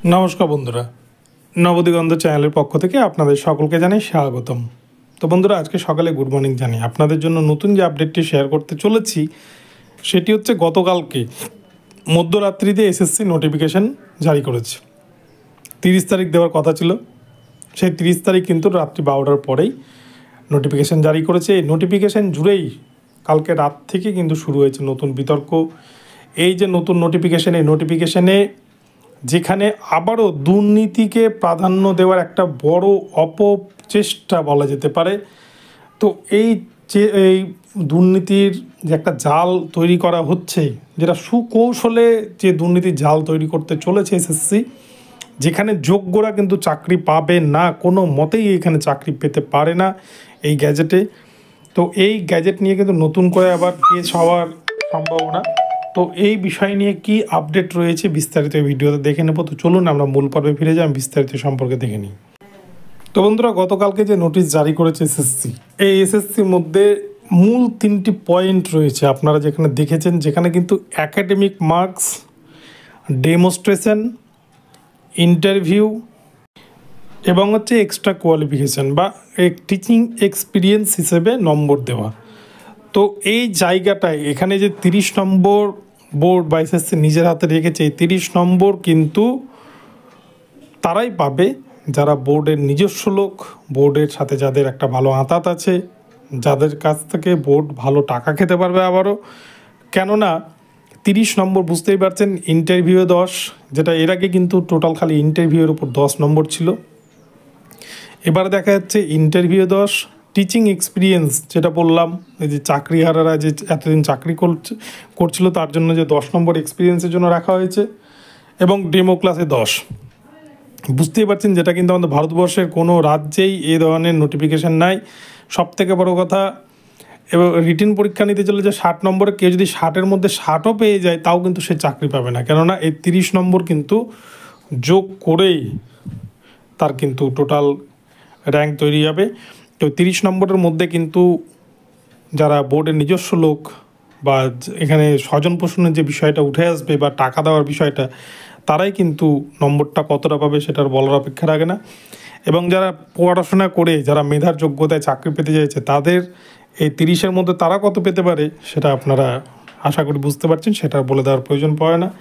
নমস্কার বন্ধুরা, নবদিগন্ত চ্যানেলের পক্ষ থেকে আপনাদের সকলকে জানাই স্বাগতম। তো বন্ধুরা, আজকে সকালে গুড মর্নিং জানি। আপনাদের জন্য নতুন যে আপডেটটি শেয়ার করতে চলেছি সেটি হচ্ছে গতকালকে মধ্যরাত্রিতে এসএসসি নোটিফিকেশান জারি করেছে। 30 তারিখ দেওয়ার কথা ছিল, সেই 30 তারিখ কিন্তু রাত্রি 12টার পরেই নোটিফিকেশান জারি করেছে। এই নোটিফিকেশান জুড়েই কালকে রাত থেকে কিন্তু শুরু হয়েছে নতুন বিতর্ক। এই যে নতুন নোটিফিকেশান, এই নোটিফিকেশানে যেখানে আবারও দুর্নীতিকে প্রাধান্য দেওয়ার একটা বড় অপচেষ্টা বলা যেতে পারে। তো এই দুর্নীতির যে একটা জাল তৈরি করা হচ্ছে, যেটা সুকৌশলে যে দুর্নীতির জাল তৈরি করতে চলেছে এসএসসি, যেখানে যোগ্যরা কিন্তু চাকরি পাবে না, কোনো মতেই এখানে চাকরি পেতে পারে না এই গ্যাজেটে। তো এই গ্যাজেট নিয়ে কিন্তু নতুন করে আবার কেস হওয়ার সম্ভাবনা। তো এই বিষয় নিয়ে কি আপডেট রয়েছে বিস্তারিত ভিডিওতে দেখে নেব। তো চলুন আমরা মূল পর্বে ফিরে যাই, বিস্তারিত সম্পর্কে দেখে নিই। তো বন্ধুরা, গতকালকে যে নোটিশ জারি করেছে এসএসসি, এই এসএসসির মধ্যে মূল 3টি পয়েন্ট রয়েছে আপনারা যেখানে দেখেছেন, যেখানে কিন্তু অ্যাকাডেমিক মার্কস, ডেমনস্ট্রেশন, ইন্টারভিউ এবং হচ্ছে এক্সট্রা কোয়ালিফিকেশান বা টিচিং এক্সপিরিয়েন্স হিসেবে নম্বর দেওয়া। তো এই জায়গাটায় এখানে যে 30 নম্বর বোর্ড বা এসএসসি নিজের হাতে রেখেছে, এই 30 নম্বর কিন্তু তারাই পাবে যারা বোর্ডের নিজস্ব লোক, বোর্ডের সাথে যাদের একটা ভালো আঁতাত আছে, যাদের কাছ থেকে বোর্ড ভালো টাকা খেতে পারবে আবারও। কেননা 30 নম্বর বুঝতেই পারছেন, ইন্টারভিউ 10, যেটা এর আগে কিন্তু টোটাল খালি ইন্টারভিউয়ের উপর 10 নম্বর ছিল। এবারে দেখা যাচ্ছে ইন্টারভিউ 10, টিচিং এক্সপিরিয়েন্স যেটা বললাম, এই যে চাকরিহারারা যে এতদিন চাকরি করছিল তার জন্য যে 10 নম্বর এক্সপিরিয়েন্সের জন্য রাখা হয়েছে, এবং ডেমো ক্লাসে 10। বুঝতেই পারছেন, যেটা কিন্তু আমাদের ভারতবর্ষের কোনো রাজ্যেই এই ধরনের নোটিফিকেশান নাই। সবথেকে বড় কথা, এবং রিটেন পরীক্ষা নিতে চলে যে 60 নম্বরে কেউ যদি 60-এর মধ্যে 60ও পেয়ে যায়, তাও কিন্তু সে চাকরি পাবে না। কেননা এই 30 নম্বর কিন্তু যোগ করেই তার কিন্তু টোটাল র্যাঙ্ক তৈরি হবে। তো 30 নম্বরের মধ্যে কিন্তু যারা বোর্ডের নিজস্ব লোক বা এখানে স্বজন পোষণের যে বিষয়টা উঠে আসবে বা টাকা দেওয়ার বিষয়টা, তারাই কিন্তু নম্বরটা কতটা পাবে সেটার বলার অপেক্ষা রাখে না। এবং যারা পড়াশোনা করে যারা মেধার যোগ্যতায় চাকরি পেতে চাইছে, তাদের এই 30-এর মধ্যে তারা কত পেতে পারে সেটা আপনারা আশা করি বুঝতে পারছেন, সেটা বলে দেওয়ার প্রয়োজন পড়ে না।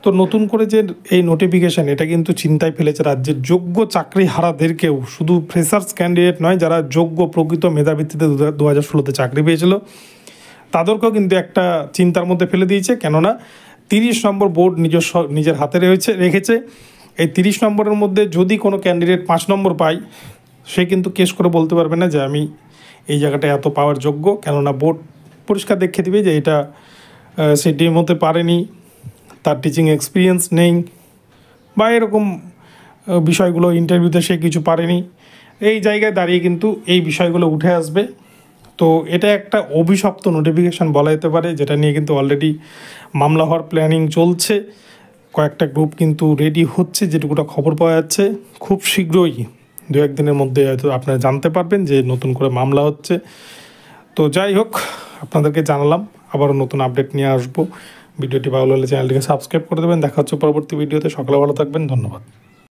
তো নতুন করে যে এই নোটিফিকেশান, এটা কিন্তু চিন্তায় ফেলেছে রাজ্যের যোগ্য চাকরিহারাদেরকেও। শুধু ফ্রেশার্স ক্যান্ডিডেট নয়, যারা যোগ্য প্রকৃত মেধাভিত্তিতে 2016-তে চাকরি পেয়েছিল, তাদেরকেও কিন্তু একটা চিন্তার মধ্যে ফেলে দিয়েছে। কেননা 30 নম্বর বোর্ড নিজের হাতে রেখেছে। এই 30 নম্বরের মধ্যে যদি কোনো ক্যান্ডিডেট 5 নম্বর পায়, সে কিন্তু কেস করে বলতে পারবে না যে আমি এই জায়গাটা এত পাওয়ার যোগ্য। কেননা বোর্ড পরিষ্কার দেখে দিবে যে এটা সে ডেমোতে পারেনি, তার টিচিং এক্সপিরিয়েন্স নেই, বা এরকম বিষয়গুলো ইন্টারভিউতে সে কিছু পারেনি। এই জায়গায় দাঁড়িয়ে কিন্তু এই বিষয়গুলো উঠে আসবে। তো এটা একটা অভিশপ্ত নোটিফিকেশান বলা যেতে পারে, যেটা নিয়ে কিন্তু অলরেডি মামলা হওয়ার প্ল্যানিং চলছে। কয়েকটা গ্রুপ কিন্তু রেডি হচ্ছে, যেটুকুটা খবর পাওয়া যাচ্ছে। খুব শীঘ্রই 2-1 দিনের মধ্যে হয়তো আপনারা জানতে পারবেন যে নতুন করে মামলা হচ্ছে। তো যাই হোক, আপনাদেরকে জানালাম, আবারও নতুন আপডেট নিয়ে আসবো। ভিডিওটি ভালো লাগলে চ্যানেলটিকে সাবস্ক্রাইব করে দেবেন। দেখা হচ্ছে পরবর্তী ভিডিওতে। সকালে ভালো থাকবেন, ধন্যবাদ।